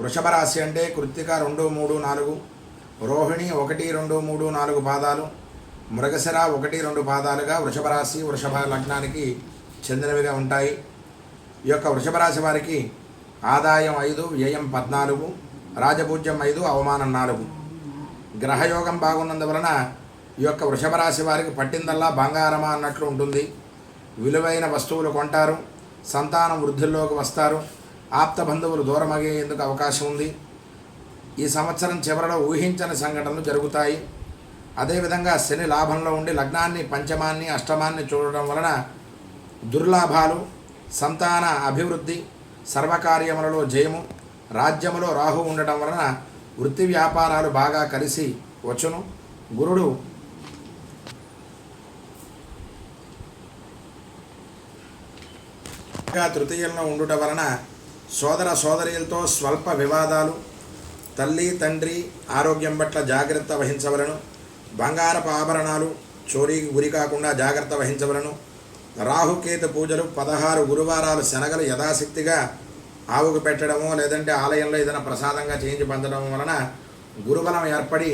వృషభ రాశి అంటే కృత్తిక 2, 3, 4, రోహిణి 1, 2, 3, 4 పాదాలు, మృగశిర 1, 2 పాదాలుగా వృషభ రాశి వృషభ లగ్నానికి చెందినవిగా ఉంటాయి. ఈ యొక్క వృషభ రాశి వారికి ఆదాయం 5, వ్యయం 14, రాజపూజ్యం 5, అవమానం 4. గ్రహయోగం బాగున్నందువలన ఈ యొక్క వృషభ రాశి వారికి పట్టిందల్లా బంగారమా అన్నట్లు ఉంటుంది. విలువైన వస్తువులు కొంటారు, సంతానం వృద్ధిలోకి వస్తారు, ఆప్త బంధువులు దూరమయ్యేందుకు అవకాశం ఉంది. ఈ సంవత్సరం చివరిలో ఊహించని సంఘటనలు జరుగుతాయి. అదేవిధంగా శని లాభంలో ఉండి లగ్నాన్ని, పంచమాన్ని, అష్టమాన్ని చూడడం వలన దుర్లాభాలు, సంతాన అభివృద్ధి, సర్వకార్యములలో జయము, రాజ్యములో రాహు ఉండటం వలన వృత్తి వ్యాపారాలు బాగా కలిసి వచ్చును. గురుడు తృతీయంలో ఉండుట వలన సోదర సోదరీలతో స్వల్ప వివాదాలు, తల్లి తండ్రి ఆరోగ్యం పట్ల జాగ్రత్త వహించవలను. బంగారపు ఆభరణాలు చోరీకి గురి కాకుండా జాగ్రత్త వహించవలను. రాహుకేతు పూజలు 16 గురువారాలు శనగలు యథాశక్తిగా ఆవుకు పెట్టడము, లేదంటే ఆలయంలో ఏదైనా ప్రసాదంగా చేయించి పొందడం వలన గురుబలం ఏర్పడి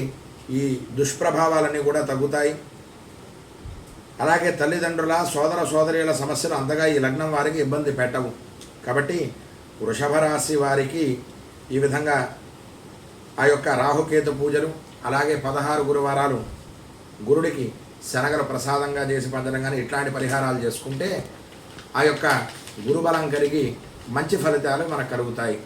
ఈ దుష్ప్రభావాలన్నీ కూడా తగ్గుతాయి. అలాగే తల్లిదండ్రుల, సోదర సోదరీల సమస్యలు అంతగా ఈ లగ్నం వారికి ఇబ్బంది పెట్టవు. కాబట్టి వృషభ రాశి వారికి ఈ విధంగా ఆ యొక్క రాహుకేతు పూజలు, అలాగే 16 గురువారాలు గురుడికి శనగలు ప్రసాదంగా చేసి పొందడం కానీ ఇట్లాంటి పరిహారాలు చేసుకుంటే ఆ యొక్క గురుబలం కలిగి మంచి ఫలితాలు మనకు కలుగుతాయి.